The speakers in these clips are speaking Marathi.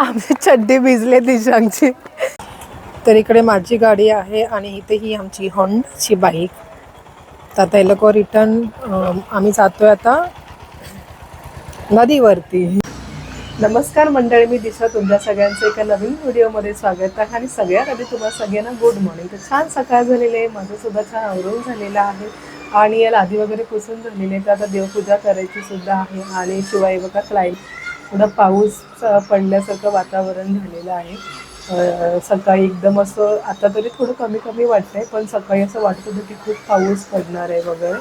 आमची चड्डी भिजले दिशांची। तर इकडे माझी गाडी आहे आणि इथे ही आमची होंडाची बाईक। तर आता लोक रिटर्न आम्ही जातोय आता नदीवरती। नमस्कार मंडळी, मी दिशा, तुमच्या सगळ्यांचं एका नवीन व्हिडिओमध्ये स्वागत आहे। आणि सगळ्यात आधी तुम्हाला सगळ्यांना गुड मॉर्निंग। तर छान सकाळ झालेली आहे, माझं सुद्धा छान आवरून झालेलं आहे आणि या लादी वगैरे पुसून झालेली आहे। तर आता देवपूजा करायची सुद्धा आहे आणि शिवाय बघा क्लाइंट थोडं पाऊस पडल्यासारखं वातावरण झालेलं आहे। सकाळी एकदम असं आता तरी थोडं कमी कमी वाटतंय, पण सकाळी असं वाटत होतं की खूप पाऊस पडणार आहे वगैरे।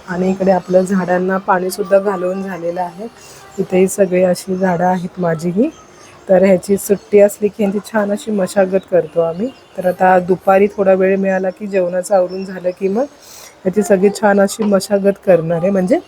आणि इकडे आपलं झाडांना पाणी सुद्धा घालून झालेलं आहे। इथेही सगळे अशी झाडं आहेत माझीही। तर ह्याची सुट्टी असली की ह्याची छान अशी मशागत करतो आम्ही। तर आता दुपारी थोडा वेळ मिळाला की जेवणाचं आवरून झालं की मग ह्याची सगळी छान अशी मशागत करणार आहे। म्हणजे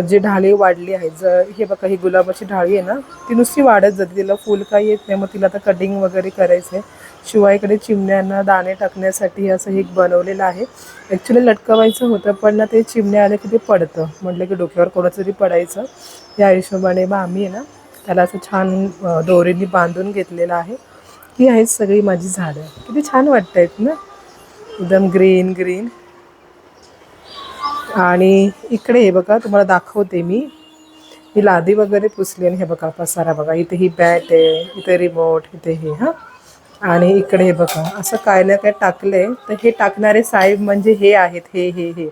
जे ढाळी वाढली आहे, जर हे बघा ही गुलाबाची ढाळी आहे ना, ती नुसती वाढत जाते, तिला फुल काही येत नाही। मग तिला आता कटिंग वगैरे करायचं आहे। शिवाय इकडे चिमण्यांना दाणे टाकण्यासाठी असं एक बनवलेलं आहे। ॲक्च्युली लटकवायचं होतं, पण ना ते चिमण्या आले की ते पडतं, म्हटलं की डोक्यावर कोणाचं तरी पडायचं या हिशोबाने मग आम्ही आहे ना त्याला असं छान दोरीने बांधून घेतलेलं आहे। ही आहेत सगळी माझी झाडं, किती छान वाटत आहेत ना, एकदम ग्रीन ग्रीन। आणि इकडे हे बघा तुम्हाला दाखवते मी, ही लादी वगैरे पुसली आणि हे बघा पसारा बघा, इथे ही बॅट आहे, इथे रिमोट, इथे हे हां। आणि इकडे हे बघा असं काय ना काय टाकलंय। तर हे टाकणारे साहेब म्हणजे हे आहेत, हे हे हे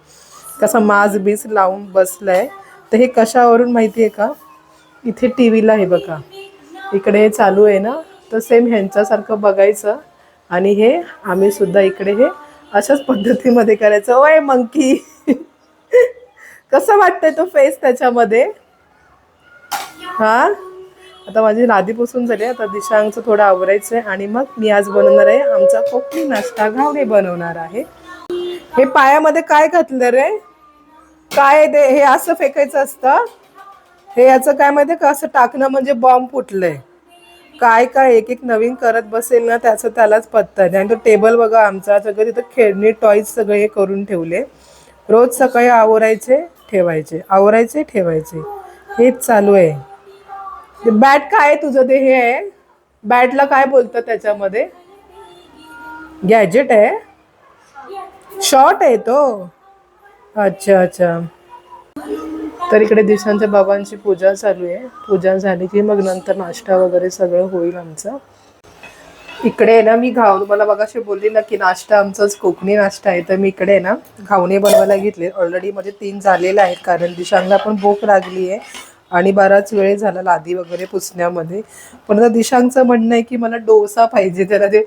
कसं माज बीज लावून बसलंय। तर हे कशावरून माहिती आहे का, इथे टी व्हीला हे बघा इकडे चालू आहे ना, तर सेम ह्यांच्यासारखं बघायचं आणि हे आम्ही सुद्धा इकडे हे अशाच पद्धतीमध्ये करायचं। ओय मंकी कसं वाटतंय तो फेस त्याच्यामध्ये हां। आता माझी लादी पुसून झाली, आता दिशांचं थोडं आवरायचं आहे आणि मग मी आज बनवणार आहे आमचा कोकणी नाश्ता, घावणे बनवणार आहे। हे पायामध्ये काय घातलं रे, काय ते हे असं फेकायचं असतं हे, याचं काय माहिती का, असं टाकणं म्हणजे बॉम्ब फुटलंय। काय काय एक एक नवीन करत बसेल ना, त्याचं त्यालाच पत्ता नाही। आणि तो टेबल बघा आमचा, सगळं तिथं खेळणी टॉईज सगळे हे करून ठेवले। रोज सकाळी आवरायचे ठेवायचे, आवरायचे ठेवायचे, हेच चालू आहे। ते बॅट काय आहे तुझं, ते हे आहे बॅटला काय बोलतं त्याच्यामध्ये, गॅजेट आहे, शॉर्ट आहे तो, अच्छा अच्छा। तर इकडे दिशांच्या बाबांची पूजा चालू आहे। पूजा झाली की मग नंतर नाश्ता वगैरे सगळं होईल आमचं। इकडे ना मी मला मगाशी बोलली ना की नाश्ता आमचाच कोकणी नाश्ता आहे। तर मी इकडे ना घावणे बनवायला घेतले, ऑलरेडी म्हणजे 3 झालेले आहेत, कारण दिशांना पण भूक लागली आहे आणि बराच वेळ झाला लादी वगैरे पुसण्यामध्ये। पण आता दिशांचं म्हणणं आहे की मला डोसा पाहिजे, त्याला ते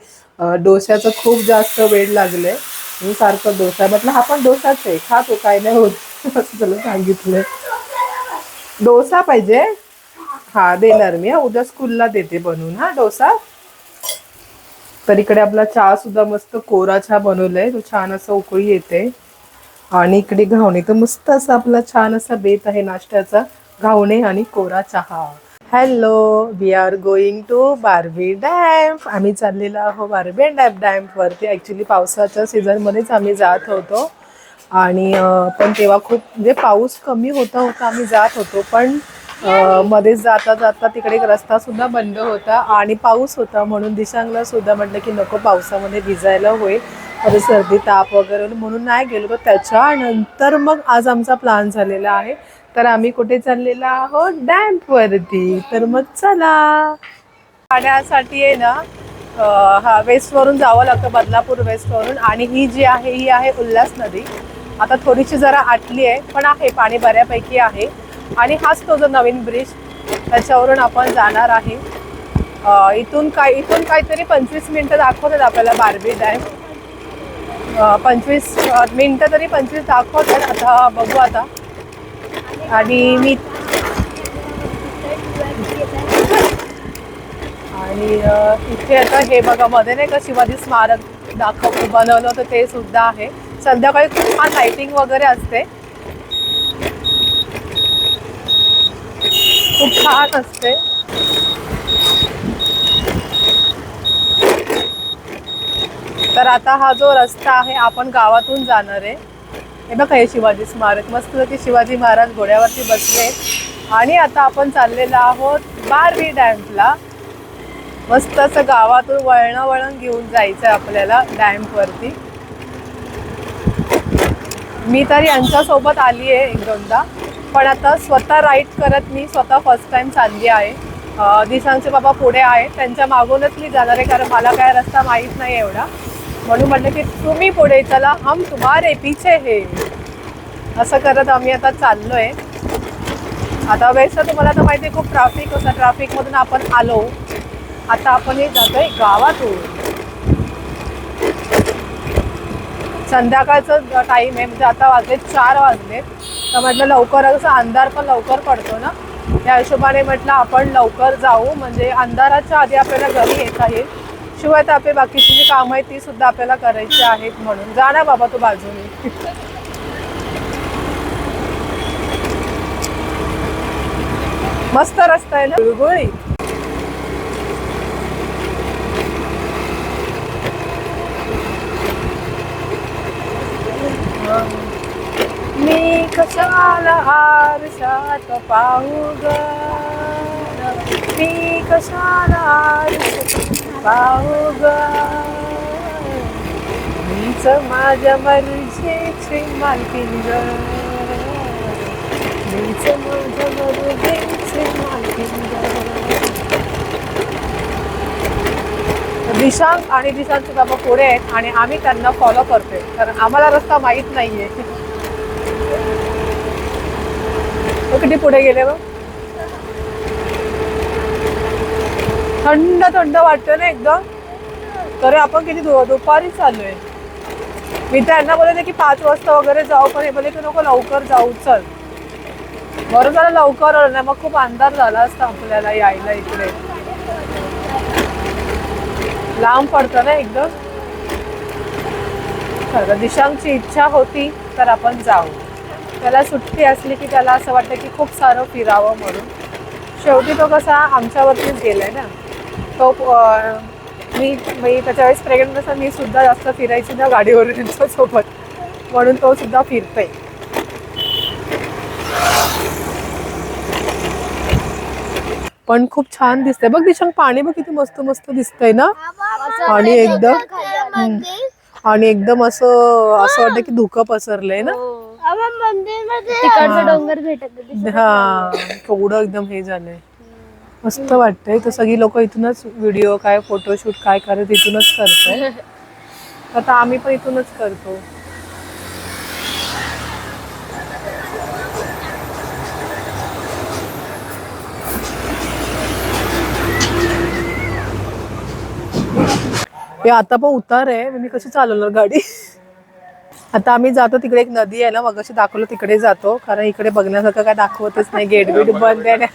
डोश्याचं खूप जास्त वेळ लागलंय। मी सारखं डोसा, म्हटलं हा पण डोसाच आहे, खातो काय नाही होत असं त्याला सांगितलंय। डोसा पाहिजे, हा देणार मी, उद्या स्कूलला देते बनवून हा डोसा। तर इकडे आपला चहा सुद्धा मस्त कोरा चहा बनवलाय, तो छान असा उकळी येते। आणि इकडे घावणे, तर मस्त असा आपला छान असा बेत आहे नाश्त्याचा, घावणे आणि कोरा चहा। Hello, we are going to Barvi dam. आम्ही चाललेलो आहोत बारबी डॅम्प वरती। ॲक्च्युली पावसाच्या सीझनमध्येच आम्ही जात होतो आणि पण तेव्हा खूप म्हणजे पाऊस कमी होता आम्ही जात होतो, पण मध्येच जाता जाता तिकडे एक रस्ता सुद्धा बंद होता आणि पाऊस होता, म्हणून दिशांगला सुद्धा म्हटलं की नको पावसामध्ये भिजायला होईल, तर सर्दी ताप वगैरे म्हणून नाही गेलो। तर त्याच्यानंतर मग आज आमचा प्लॅन झालेला आहे। तर आम्ही कुठे चाललेलो आहोत, डॅम्प वरती। तर मग चला, पाण्यासाठी आहे ना हा वेस्टवरून जावं लागतं, बदलापूर वेस्टवरून। आणि ही जी आहे ही आहे उल्हास नदी। आता थोडीशी जरा आटली आहे, पण आहे पाणी बऱ्यापैकी आहे। आणि हाच तो जो नवीन ब्रिज, त्याच्यावरून आपण जाणार आहे। इथून काहीतरी 25 मिनिटं दाखवतात आपल्याला बारबी डॅम, 25 मिनिटं तरी 25 दाखवतात, आता बघू आता। आणि इथे आता हे बघा मध्ये नाही का शिवाजी स्मारक बनवलं होतं, ते सुद्धा आहे। संध्याकाळी खूप छान लाइटिंग वगैरे असते, खूप छान असते। तर आता हा जो रस्ता आहे आपण गावातून जाणार आहे। हे बघा हे शिवाजी स्मारक, मस्त की शिवाजी महाराज घोड्यावरती बसले। आणि आता आपण चाललेलो आहोत बारबी डॅम्पला। मस्त असं गावातून वळण घेऊन जायचं आपल्याला डॅम्प वरती. मी तर यांच्यासोबत आली आहे एक दोनदा, पण आता स्वतः राईड करत मी स्वतः फर्स्ट टाइम चालली आहे. दिसांचे बाबा पुढे आहे, त्यांच्या मागूनच मी जाणार आहे, कारण मला काय रस्ता माहीत नाही एवढा. म्हणून म्हटलं की तुम्ही पुढे चला, हम तुम्हारे पीछे है. असं करत आम्ही आता चाललोय. आता वेळेस तुम्हाला तर माहिती आहे खूप ट्रॅफिक होतं, ट्रॅफिकमधून आपण आलो. आता आपण हे जातोय गावातून. संध्याकाळचं टाईम आहे, म्हणजे आता वाजले 4 वाजले. तर म्हटलं लवकर, असं अंधार पण लवकर पडतो ना, त्या हिशोबाने म्हटलं आपण लवकर जाऊ, म्हणजे अंधाराच्या आधी आपल्याला घरी येता येईल. शिवाय तर आपली बाकीची जी कामं आहेत ती सुद्धा आपल्याला करायची आहेत. म्हणून जा ना बाबा तू बाजूने. मस्त रस्ता आहे ना, गुळगुळी. मी कशाला आरशात पाहू ग, मी कशाला आरशात पाहू ग, मीच माझ्या मर्जीची मालकीण ग, मीच माझ्या मर्जीची मालकीण ग. दिशांक आणि दिशांचे बाबा पुढे आहेत आणि आम्ही त्यांना फॉलो करतोय, कारण आम्हाला रस्ता माहीत नाहीये. किती पुढे गेले बघ. थंड थंड वाटतं ना एकदम. तरी आपण किती दुपारी चाललोय. मी त्यांना बोलले की 5 वाजता वगैरे जाऊ, पण हे बोलले की नको लवकर जाऊ, चल. बरं झालं लवकर आलं, नाही मग खूप अंधार झाला असता आपल्याला यायला इकडे. लांब पडतं ना एकदम. खरं दिशांची इच्छा होती तर आपण जाऊ. त्याला सुट्टी असली की त्याला असं वाटतं की खूप सारं फिरावं म्हणून. शेवटी तो कसा आमच्यावरतीच गेलाय ना. तो मी त्याच्या वेळेस प्रेग्नंट असताना मी सुद्धा जास्त फिरायची ना गाडीवर त्यांच्यासोबत, म्हणून तो सुद्धा फिरतोय. पण खूप छान दिसतंय बघ दिशांक, पाणी बघ किती मस्त मस्त दिसतंय ना. आणि एकदम असं वाटतं की धुकं पसरलंय ना. तिकडचं डोंगर भेटत. हा केवढं एकदम हे झालंय, मस्त वाटतंय. तर सगळी लोक इथूनच व्हिडिओ काय फोटोशूट काय करत इथूनच करतोय. आता आम्ही पण इथूनच करतो. हे आता पण उतार आहे, मी कशी चालवणार गाडी. आता आम्ही जातो तिकडे, एक नदी आहे ना मग अशी दाखवलं तिकडे जातो, कारण इकडे बघण्यासारखं काय दाखवतच नाही. गेट बीट बंद आहे.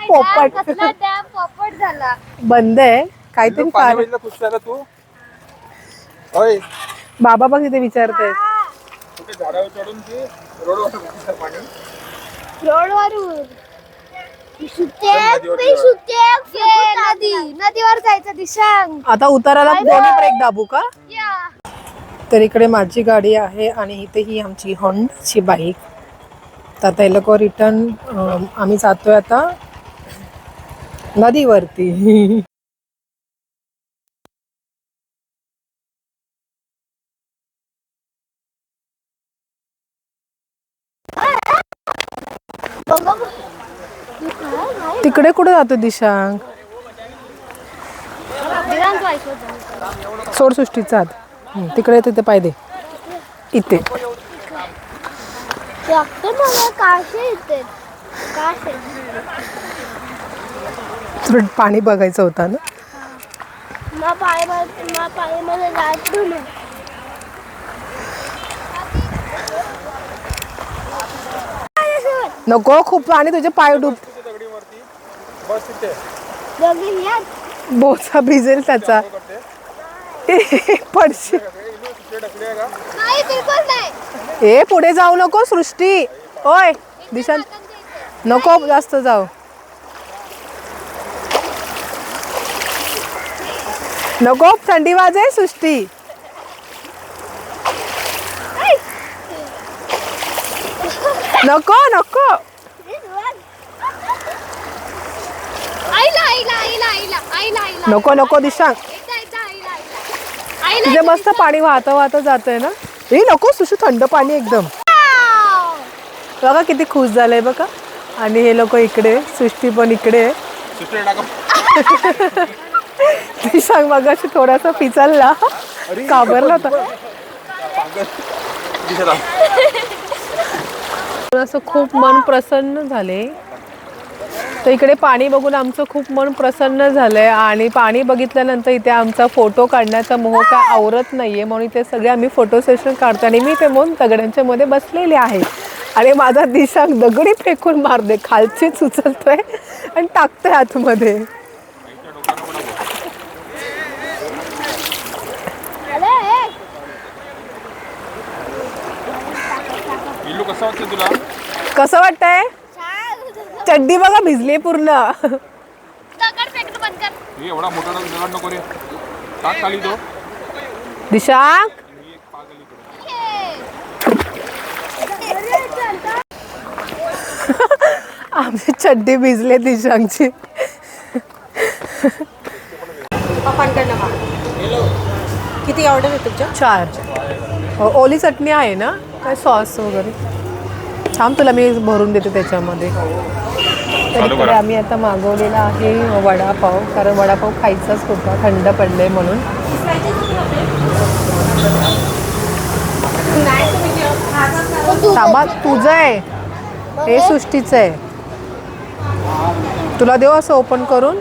पोपट झाला बंद आहे काहीतरी. बाबा बघ तिथे विचारते. नदीवर जायचं दिशांक. आता उताराला दोन्ही ब्रेक दाबू का? तर इकडे माझी गाडी आहे आणि इथे ही आमची होंडाची बाईक. तर आता हे लोक रिटर्न आम्ही जातोय आता नदीवरती. तिकडे कुठे जातो दिशांक? सोड सृष्टीचा हात. तिकडे तिथे पाहिजे इथे. पाणी बघायचं होतं ना. नको खूप पाणी, तुझे पाय डूब. बोचा भिजेल त्याचा. पडशी. ए पुढे जाऊ नको सृष्टी. ओय दिशा नको जास्त जाऊ. नको थंडी वाजे सृष्टी. नको नको. नको नको दिशांक, तिथे मस्त पाणी वाहत जातंय ना. ए नको सुशू, थंड पाणी एकदम. बघा किती खुश झालंय बघा. आणि हे लोक इकडे, सृष्टी पण इकडे. दिशांक मगाशी थोडासा पिचलला, घाबरला होता. असं खूप मन प्रसन्न झाले. तर इकडे पाणी बघून आमचं खूप मन प्रसन्न झालंय. आणि पाणी बघितल्यानंतर इथे आमचा फोटो काढण्याचा मोह काय आवरत नाहीये, म्हणून इथे सगळे आम्ही फोटो सेशन काढतो. आणि मी ते म्हणून दगडांच्या मध्ये बसलेले आहे. आणि माझा दिशांक दगडी फेकून मारते, खालचीच उचलतोय आणि टाकतोय आतमध्ये. कसं वाटतंय? चड्डी बघा भिजली पूर्ण. एवढा मोठा दगड नको रे, टाक खाली तो. दिशांक आमची चड्डी भिजले दिशांकची. किती ऑर्डर आहे तुमच्या? 4. ओली चटणी आहे ना, काय सॉस वगैरे. थांब तुला मी भरून देते त्याच्यामध्ये. तर इकडे आम्ही आता मागवलेला आहे वडापाव, कारण वडापाव खायचाच होता, थंड पडले म्हणून. थांबा, तुझं आहे हे सृष्टीचं आहे. तुला देऊ असं ओपन करून.